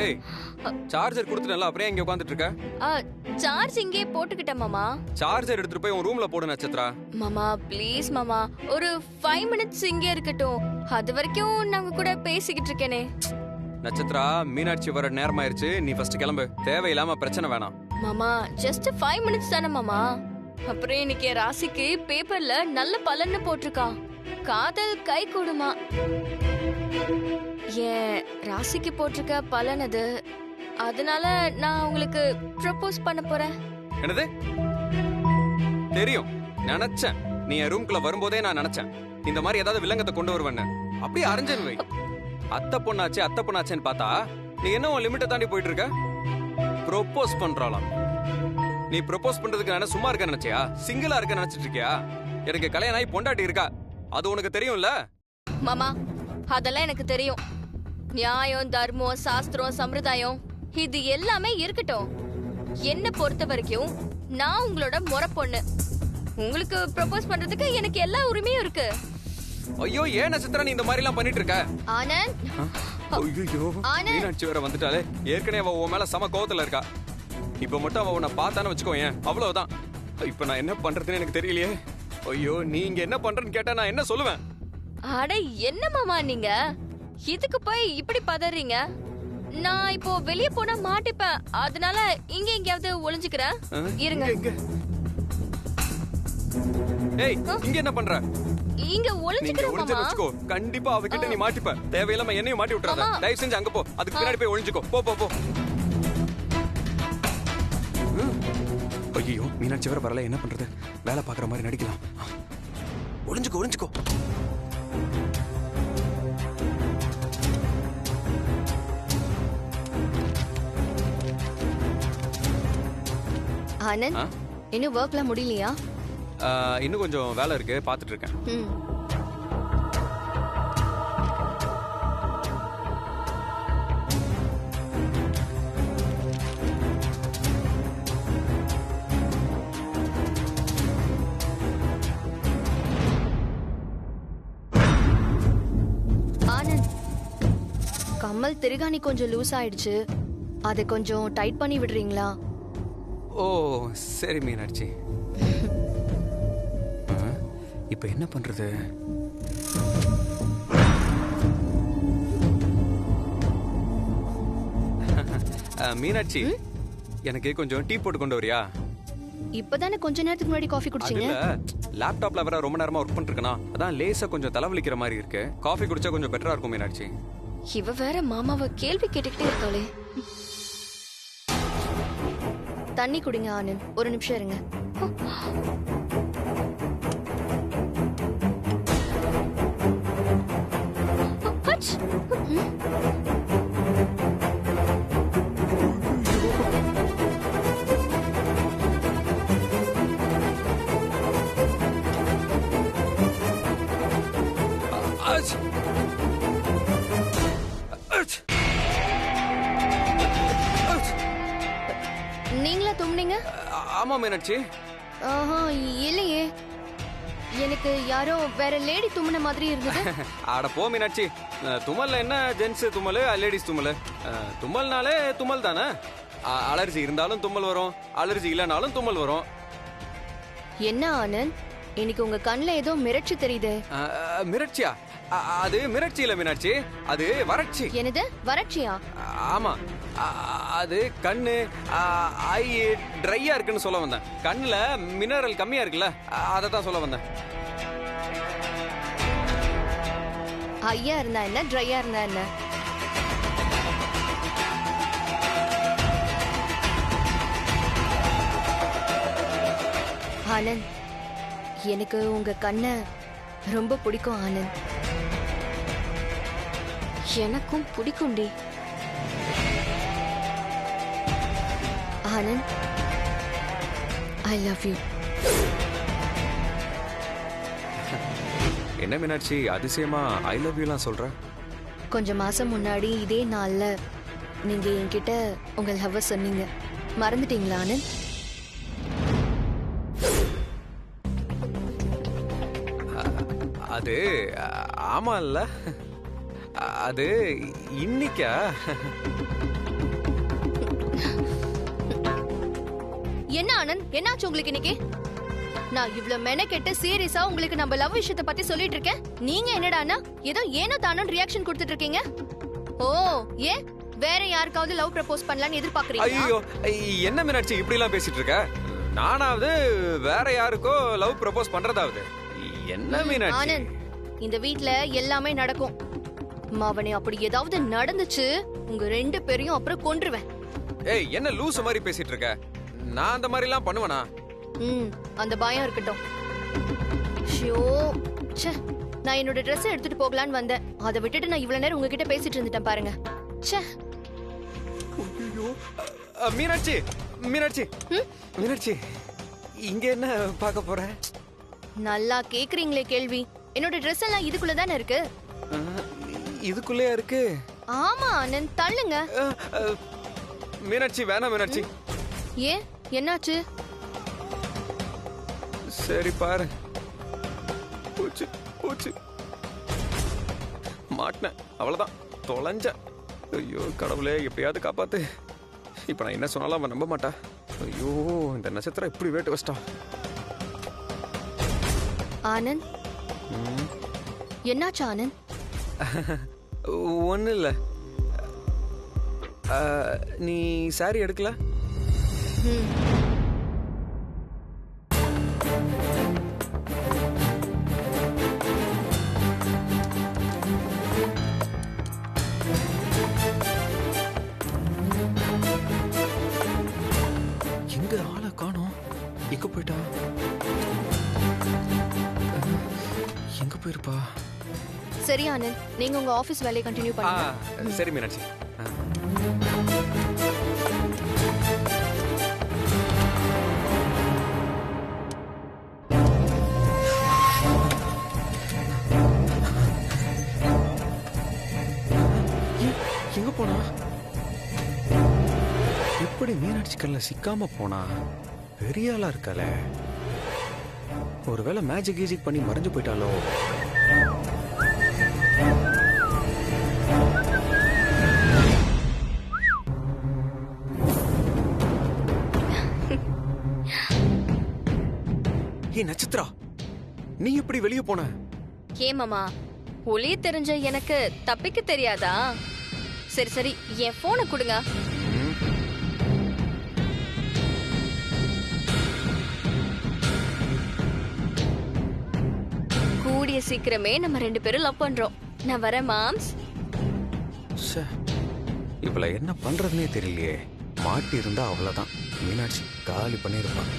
ஏய், சார்ஜர் கொடுத்துட்டல, அப்படியே இங்க உட்கார்ந்துட்டு இருக்க? சார்ஜ் இங்கே போட்டுக்கிட்டேன் மாமா. சார்ஜர் எடுத்துட்டு போய் உன் ரூம்ல போடு நட்சத்திரா. மாமா ப்ளீஸ் மாமா, ஒரு 5 மினிட்ஸ் இங்கே இருக்கட்டும். அது வரைக்கும் நாங்க கூட பேசிக்கிட்டு இருக்கேனே. நட்சத்திரா, மீனாட்சி வர நேரம் ஆயிருச்சு, நீ ஃபர்ஸ்ட் கிளம்பு. தேவையில்லாம பிரச்சனை வேணாம். மாமா ஜஸ்ட் 5 மினிட்ஸ் தானே மாமா. அப்புறம் இன்னைக்கு ராசிக்கு பேப்பர்ல நல்ல பலன்னு போட்டிருக்கா. காதல் கை கூடுமா. ஏன் ராசிக்கு போட்டிருக்க பலன் அது. அதனால நான் உங்களுக்கு ப்ரப்போஸ் பண்ண போறேன். என்னது? தெரியும், நினைச்சேன். நீ என் ரூம்குள்ள வரும்போதே நான் நினைச்சேன் இந்த மாதிரி ஏதாவது வில்லங்கத்தை கொண்டு வருவேன்னு. அப்படியே அரைஞ்சன் வை. அத்தை பொண்ணாச்சேன்னு பார்த்தா நீ என்ன உன் லிமிட்டை தாண்டி போயிட்டு இருக்க. ப்ரொப்போஸ் பண்றாளாம். நீ ப்ரொப்போஸ் பண்றதுக்கு நான் சும்மா இருக்க நினைச்சியா? சிங்கிளா இருக்க நினைச்சிட்டு இருக்கியா? எனக்கு கல்யாணம் ஆகி பொண்டாட்டி இருக்கா, அது உனக்கு தெரியும்ல? மாமா அதெல்லாம் எனக்கு தெரியும். நியாயம், தர்மம், சாஸ்திரம், சம்பிரதாயம் இது எல்லாமே இருக்கட்டும். என்ன பொறுத்த வரைக்கும் நான் உங்களோட முறை பொண்ணு. உங்களுக்கு ப்ரப்போஸ் பண்றதுக்கு எனக்கு எல்லா உரிமையும் இருக்கு. ஐயோ, ஏன் நட்சத்திரம் நீ இந்த மாதிரி எல்லாம் பண்ணிட்டு இருக்க? ஆனந்த், ஐயோ, மீனாட்சி வேற வந்துட்டாலே. ஏற்கனவே அவ உன் மேல சம கோவத்துல இருக்கா. இப்ப மட்டும் அவ உன்னை பார்த்தான்னு வச்சுக்கோ, ஏன் அவ்வளவுதான். இப்ப நான் என்ன பண்றதுன்னு எனக்கு தெரியலையே. ஐயோ, நீ இங்க என்ன பண்றன்னு கேட்டா நான் என்ன சொல்லுவேன்? அட என்ன மாமா நீங்க இதுக்கு போய் இப்படி பதறீங்க? நான் இப்போ வெளிய போனா மாட்டிப்பேன். அதனால இங்க எங்கயாவது ஒளிஞ்சுக்கிறேன். இருங்க. ஏய், இங்க என்ன பண்ற? இங்க ஒளிஞ்சுக்கிறேன் மாமா. ஒளிஞ்சுக்கோ, கண்டிப்பா அவகிட்ட நீ மாட்டிப்ப. தேவையில்லாம என்னையும் மாட்டி விட்டுறாத. தயவு செஞ்சு அங்க போ. அதுக்கு பின்னாடி போய் ஒளிஞ்சுக்கோ. போ போ போ. ஐயோ, மீனாட்சி வர வரல, என்ன பண்றது? வேலை பாக்குற மாதிரி நடிக்கலாம். ஒளிஞ்சுக்கோ ஒளிஞ்சுக்கோ. ஆனந்த், இன்னும் வர்க்லாம் முடியலையா? இன்னும் கொஞ்சம் வேலை இருக்கு, பாத்துட்டு இருக்கேன். ஆனந்த், கம்மல் திருகாணி கொஞ்சம் லூஸ் ஆயிடுச்சு. அதை கொஞ்சம் டைட் பண்ணி விடுறீங்களா? ஓ சரி மீனாட்சி. இப்ப என்ன பண்றது? மீனாட்சி, எனக்கு கொஞ்சம் டீ போட்டு கொண்டு வரியா? இப்பதானே கொஞ்ச நேரத்துக்கு முன்னாடி காஃபி குடிச்சீங்க. லேப்டாப்ல வேற ரொம்ப நேரமா ஒர்க் பண்ணிட்டு இருக்கேனா, அதான் லேசா கொஞ்சம் தலைவலிக்கிற மாதிரி இருக்கு. காஃபி குடிச்சா கொஞ்சம் பெட்டரா இருக்கும் மீனாட்சி. இவ வேற மாமாவை கேள்வி கேட்டுக்கிட்டே இருக்காளே. தண்ணி குடிங்க ஆனந்த், ஒரு நிமிஷம் இருங்க. நீங்களா தும்னீங்க? ஆமா மீனாட்சி. இல்லையே, எனக்கு யாரோ வேற லேடி தும்முன மாதிரி இருந்தது. ஆட போ மீனாட்சி, தும்மல்ல என்ன ஜென்ஸ் தும்மல், லேடிஸ் தும்மல். தும்மல்னாலே தும்மல் தானே. அலர்ஜி இருந்தாலும் தும்மல் வரும், அலர்ஜி இல்லைனாலும் தும்மல் வரும். என்ன ஆனந்த், இன்னைக்கு உங்க கண்ணுல ஏதோ மிரட்சி தெரியுது. மிரட்சியா? அது மிரட்சி இல்ல மீனாட்சி, அது வறட்சி. என்னது வறட்சியா? ஆமா, அது கண்ணு ஐ ட்ரையா இருக்குன்னு சொல்ல வந்தேன். கண்ணுல மினரல் கம்மியா இருக்குல்ல, அதை தான் சொல்ல வந்தேன். ஐயா இருந்தா என்ன, ட்ரையா இருந்தா என்ன? ஆனந்த், எனக்கு உங்க கண்ணை ரொம்ப பிடிக்கும் ஆனந்த். எனக்கும் பிடிக்கும்டி ஆனந்த். I love you. என்ன மீனாட்சி அதிசயமா ஐ லவ் யூலாம் சொல்ற? கொஞ்சம் மாசம் முன்னாடி இதே நாள்ல நீங்க என்கிட்ட உங்க லவ் சொன்னீங்க. மறந்துட்டீங்களா ஆனந்த்? அது ஆமா இல்ல, அது இன்னைக்கா? என்ன ஆனந்த், என்னாச்சு உங்களுக்கு இன்னைக்கு? நான் இவ்ளோ மெனக்கெட்டு சீரியஸா உங்களுக்கு நம்ம லவ் விஷயத்தை பத்தி சொல்லிட்டு இருக்கேன். நீங்க என்னடானா ஏதோ ஏனோ தானோ ரியாக்ஷன் கொடுத்துட்டு இருக்கீங்க. ஓ, ஏன் வேற யாருக்காவது லவ் ப்ரப்போஸ் பண்ணலாம்னு எதிர்பார்க்கறீங்களா? ஐயோ, என்ன மீனாட்சி இப்படி எல்லாம் பேசிட்டு இருக்க? நானாவது வேற யாருக்கோ லவ் ப்ரப்போஸ் பண்றதாவது? என்ன மீனாட்சி? ஆனந்த், இந்த வீட்ல எல்லாமே நடக்கும். மாவனே, அப்படி ஏதாவது நடந்துச்சு உங்க ரெண்டு பேரையும் அப்புறம் கொன்றுவேன். ஏய், என்ன லூசு மாதிரி பேசிட்டு இருக்க? நான் அந்த மாதிரி எல்லாம் பண்ணுவேனா? அந்த பயம் இருக்கட்டும். ஷோ, ச்சே, நான் என்னோட Dress எடுத்துட்டு போகலான்னு வந்தேன். அதை விட்டுட்டு நான் இவ்வளவு நேரம் உங்ககிட்ட பேசிட்டு இருந்துட்டேன் பாருங்க. ச்சே. ஐயோ, மீனாட்சி மீனாட்சி மீனாட்சி, இங்க என்ன பார்க்க போற? நல்லா கேக்குறீங்களே கேள்வி. என்னோட Dress எல்லாம் இதுக்குள்ள தானே இருக்கு. இதுக்குள்ளே இருக்கு? ஆமா ஆனந்த், தள்ளுங்க. மீனாட்சி வேணாம் மீனாட்சி. ஏன், என்னாச்சு? சரி பாரு. போச்சு போச்சு, மாட்டினேன், அவ்வளவுதான், தொலைஞ்ச. ஐயோ கடவுளே, எப்படியாவது காப்பாத்து. இப்ப நான் என்ன சொன்னாலும் அவன் நம்ப மாட்டா. ஐயோ, இந்த நட்சத்திரம் இப்படி வேட்டு வச்சிட்டா. ஆனந்த், என்னாச்சு ஆனந்த்? ஒன்னும் இல்ல. நீ சாரி எடுக்கல? எங்க ஆளை காணோம்? எங்க போயிட்டா? எங்க போயிருப்பா? சரி ஆனந்த், நீங்க உங்க ஆபீஸ் வேலையை கண்டினியூ பண்ணுங்க. சரி மீனாட்சி. எங்க போனா? எப்படி மீனாட்சி கல்ல சிக்காம போனா? பெரிய ஆளா இருக்காளே. ஒருவேளை மேஜிக் கீஜிக் பண்ணி மறைஞ்சு போயிட்டாலோ? ஏ நட்சத்திரா, நீ எப்படி வெளியே போன? ஏமாமா, ஒளி தெரிஞ்ச எனக்கு தப்பிக்க தெரியாதா? சரி சரி, என் போனை கொடுங்க. கூடிய சீக்கிரமே நம்ம ரெண்டு பேரும் லவ் பண்றோம். நான் வரேன் மாம்ஸ். இவள என்ன பண்றதுன்னே தெரியலையே. மாட்டி இருந்தா அவ்வளவுதான், மீனாட்சி காலி பண்ணிருப்பான்.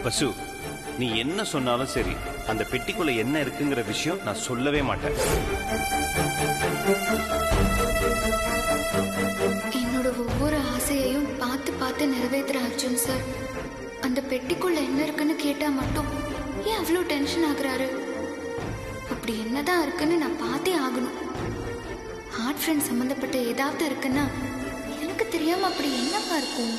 பசு, நீ என்ன சொன்னாலும் சரி, அந்த பெட்டிக்குள்ள என்ன இருக்குங்கிற விஷயம் நான் சொல்லவே மாட்டேன். என்னோட ஒவ்வொரு ஆசையையும் பார்த்து பார்த்து நிறைவேற்றுற அர்ஜுன் சார், அந்த பெட்டிக்குள்ள என்ன இருக்குன்னு கேட்டா மட்டும் ஏன் அவ்வளோ டென்ஷன் ஆகுறாரு? அப்படி என்னதான் இருக்குன்னு நான் பார்த்தே ஆகணும். ஹார்ட் ஃப்ரெண்ட் சம்மந்தப்பட்ட ஏதாவது இருக்குன்னா எனக்கு தெரியாம அப்படி என்னவா இருக்கும்?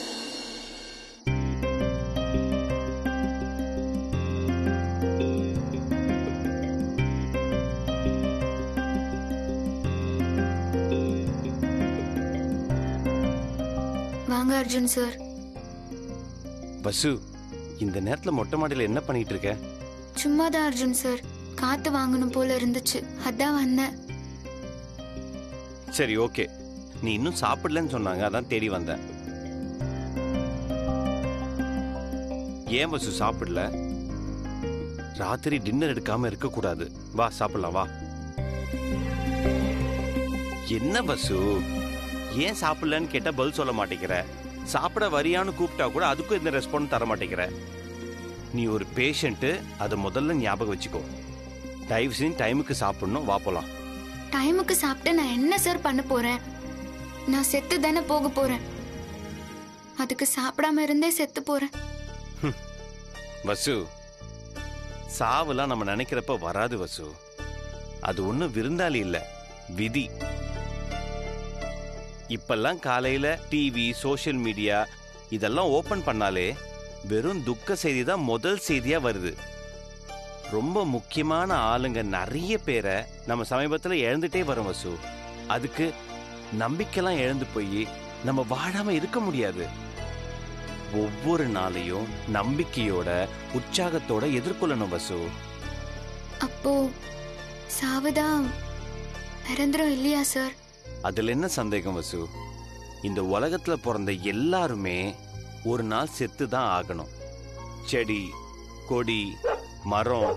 வாங்க அர்ஜுன் சார். பசு, இந்த நேரத்துல மொட்டை மாடியில என்ன பண்ணிட்டு இருக்க? சும்மாதான் அர்ஜுன் சார், காத்து வாங்கணும் போல இருந்துச்சு, அதான் வந்தேன். சரி ஓகே, நீ இன்னும் சாப்பிடலன்னு சொன்னாங்க, அதான் தேடி வந்தேன். ஏன் பசு சாப்பிடல? ராத்திரி டின்னர் எடுக்காம இருக்க கூடாது. வா சாப்பிடலாம், வா. என்ன பசு, ஏன் சாப்பிடலன்னு கேட்டா பதில் சொல்ல மாட்டேங்கிற? சாப்பிட வரியான்னு கூப்பிட்டா கூட அதுக்கும் எந்த ரெஸ்பான்ஸ் தர மாட்டேங்கிற. நீ ஒரு பேஷண்ட், அதை முதல்ல ஞாபகம் வச்சுக்கோ. தயவு செஞ்சு டைமுக்கு சாப்பிடணும், வா போலாம். டைமுக்கு சாப்பிட்டு நான் என்ன சார் பண்ண போறேன்? நான் செத்து தானே போக போறேன். அதுக்கு சாப்பிடாம இருந்தே செத்து போறேன். வசு, சாவுலாம் நம்ம நினைக்கிறப்ப வராது வசு. அது ஒண்ணும் விருந்தாளி இல்ல, விதி. இப்பெல்லாம் காலையில டிவி, சோஷியல் மீடியா இதெல்லாம் ஓபன் பண்ணாலே வெறும் துக்க செய்தி தான் முதல் செய்தியா வருது. ரொம்ப முக்கியமான ஆளுங்க நிறைய பேரை நம்ம சமீபத்துல இழந்துட்டே வரோம் வசு. அதுக்கு நம்பிக்கைலாம் இழந்து போய் நம்ம வாழாம இருக்க முடியாது. ஒவ்வொரு நாளையும் நம்பிக்கையோட உற்சாகத்தோட எதிர்கொள்ளணும் வசு. அப்போ சாவுதான் நிரந்தரம் இல்லையா சார்? அதுல என்ன சந்தேகம் வசு? இந்த உலகத்துல பிறந்த எல்லாருமே ஒரு நாள் செத்து தான் ஆகணும். செடி, கொடி, மரம்,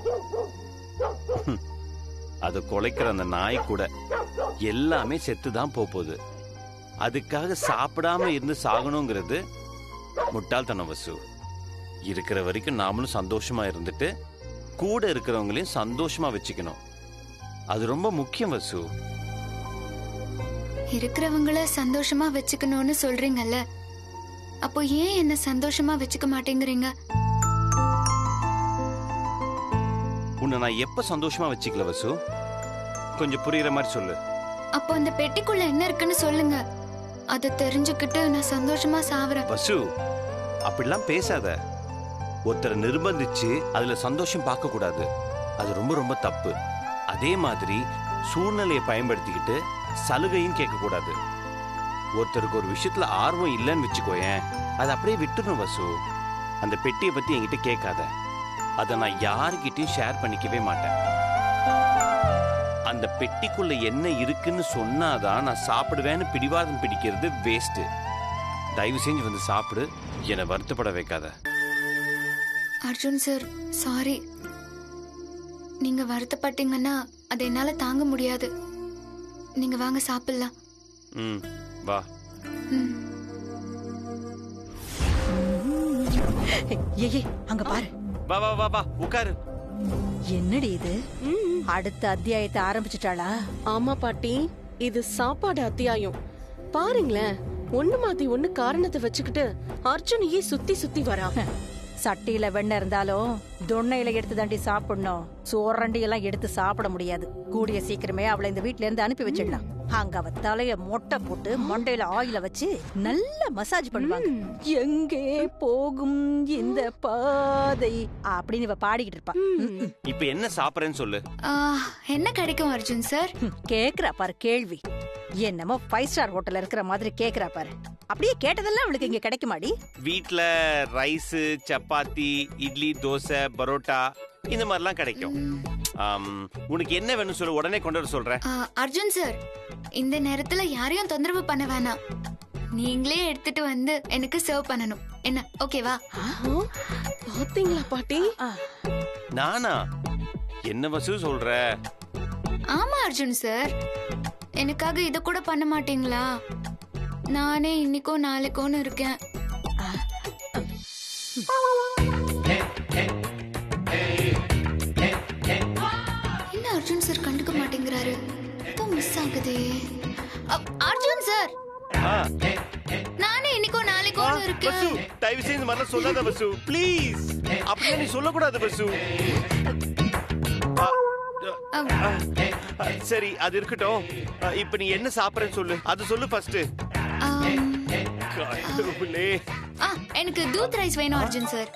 அது குலைக்கிற அந்த நாய் கூட எல்லாமே செத்து தான் போகுது. அதுக்காக சாப்பிடாம இருந்து சாகணுங்கிறது முட்டாள்தனம் வசு. இருக்கிற வரைக்கும் நாமளும் சந்தோஷமா இருந்துட்டு கூட இருக்கிறவங்களையும் சந்தோஷமா வச்சுக்கணும். அது ரொம்ப முக்கியம் வசு. இருக்கிறவங்கள சந்தோஷமா வச்சுக்கணும்னு சொல்றீங்கல்ல, அப்போ ஏன் என்ன சந்தோஷமா வச்சுக்க மாட்டேங்கிறீங்க? உன்னை நான் எப்ப சந்தோஷமா வச்சுக்கல வசு? கொஞ்சம் புரியுற மாதிரி சொல்லு. அப்போ அந்த பெட்டிக்குள்ள என்ன இருக்குன்னு சொல்லுங்க. அதை தெரிஞ்சுக்கிட்டு நான் சந்தோஷமா சாவறேன். வசு, அப்படிலாம் பேசாத. ஒருத்தரை நிர்பந்திச்சு அதுல சந்தோஷம் பார்க்க கூடாது. அது ரொம்ப ரொம்ப தப்பு. அதே மாதிரி சூழ்நிலையை பயன்படுத்திக்கிட்டு சலுகையும் கேட்க கூடாது. ஒருத்தருக்கு ஒரு விஷயத்துல ஆர்வம் இல்லைன்னு வச்சுக்கோயேன், அதை அப்படியே விட்டுணும் வசு. அந்த பெட்டியை பத்தி என்கிட்ட கேட்காத. அதை நான் யாருக்கிட்டையும் ஷேர் பண்ணிக்கவே மாட்டேன். அந்த பெட்டிக்குள்ள என்ன இருக்குன்னு சொன்னாதான் நான் சாப்பிடுவேன்னு பிடிவாதம் பிடிக்கிறது வேஸ்ட். தயவு செஞ்சு வந்து சாப்பிடு, என்னை வருத்தப்பட வைக்காத. Arjun sir, sorry. நீங்க வருத்தப்பட்டீங்கன்னா அதை என்னால தாங்க முடியாது. நீங்க வாங்க சாப்பிடலாம். ம், வா. ம். ஏய் அங்க பாரு. வா வா வா வா, உட்காரு. என்னடி இது? அடுத்த அத்தியாயத்தை ஆரம்பிச்சிட்டாளா? ஆமா பாட்டி, இது சாப்பாடு அத்தியாயம். பாருங்களேன், ஒண்ணு மாத்தி ஒண்ணு காரணத்தை வச்சுக்கிட்டு அர்ஜுனையே சுத்தி சுத்தி வரா. சட்டியில வெண்ணெய் இருந்தாலும் தொன்னையில எடுத்து தாண்டி சாப்பிடணும். சோரண்டி எல்லாம் எடுத்து சாப்பிட முடியாது. கூடிய சீக்கிரமே அவளை இந்த வீட்ல இருந்து அனுப்பி வச்சிடலாம். அங்க அவ தலைய மொட்டை போட்டு மண்டையில ஆயில வச்சு நல்ல மசாஜ் பண்ணுவாங்க. எங்கே போகும் இந்த பாதை அப்படின்னு இவ பாடிக்கிட்டு இருப்பா. இப்ப என்ன சாப்பிடுறேன்னு சொல்லு. என்ன கிடைக்கும் அர்ஜுன் சார்? கேக்குறா பாரு கேள்வி. என்னமோ 5 ஸ்டார் ஹோட்டல்ல இருக்கிற மாதிரி கேக்குறா பாரு. அப்படியே கேட்டதெல்லாம் அவளுக்கு இங்க கிடைக்குமாடி? வீட்ல ரைஸ், சப்பாத்தி, இட்லி, தோசை, பரோட்டா இந்த மாதிரிலாம் கிடைக்கும். உனக்கு என்ன வேணும் சொல்லு, உடனே கொண்டு வர சொல்றேன். அர்ஜுன் சார், இந்த நேரத்துல யாரையும் தொந்தரவு பண்ண வேணாம். நீங்களே எடுத்துட்டு வந்து எனக்கு சர்வ் பண்ணணும். என்ன ஓகேவா? பாத்தீங்களா பாட்டி? நானா? என்ன வசூ சொல்ற? ஆமா அர்ஜுன் சார், எனக்காக இத கூட பண்ண மாட்டீங்களா? நானே இன்னைக்கோ நாளைக்கோன்னு இருக்கேன். என்ன அர்ஜுன் சார் கண்டுக்க மாட்டேங்கிறாரு? ஏதோ மிஸ் ஆகுதே. அர்ஜுன் சார், நானே இன்னைக்கோ நாளைக்கோன்னு இருக்கேன். வசு, தயவு செய்து இந்த மாதிரி சொல்லாத வசு, ப்ளீஸ். அப்படியே நீ சொல்லக்கூடாது வசு. சரி, அது இருக்கட்டும். இப்ப நீ என்ன சாப்பிடுறேன்னு சொல்லு, அது சொல்லு ஃபர்ஸ்ட். எனக்கு தூத் ரைஸ் வேணும் அர்ஜுன் சார்.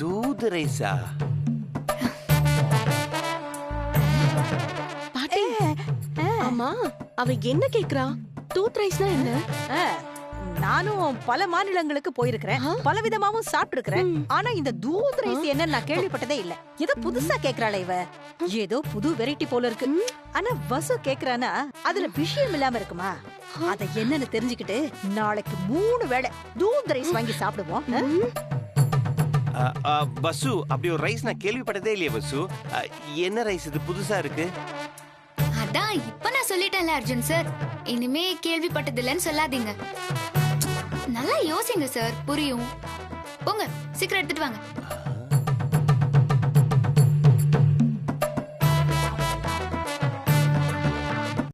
தூத் ரைஸா? பாட்டி, ஆமா அவ என்ன கேக்குறா? தூத் ரைஸ்னா என்ன? நானும் பல மாநிலங்களுக்கு போயிருக்கிறேன், பல விதமாவும் சாப்பிட்டு இருக்கிறேன். ஆனா இந்த தூத் ரைஸ் என்ன நான் கேள்விப்பட்டதே இல்ல. ஏதோ புதுசா கேக்குறாளே இவ. ஏதோ புது வெரைட்டி போல இருக்கு. ஆனா வசு கேக்குறானா அதுல விஷயம் இல்லாம இருக்குமா? அத என்னன்னு தெரிஞ்சுக்கிட்டு நாளைக்கு 3 வேளை தூத் ரைஸ் வாங்கி சாப்பிடுவோம். வசு, அப்படி ஒரு ரைஸ் நான் கேள்விப்பட்டதே இல்லையே வசு. என்ன ரைஸ் இது, புதுசா இருக்கு? அதான் இப்ப நான் சொல்லிட்டேன்ல அர்ஜுன் சார், இனிமே கேள்விப்பட்டதில்லன்னு சொல்லாதீங்க. நல்லா யோசிங்க சார், புரியும். போங்க சீக்கிரம் எடுத்துட்டு வாங்க.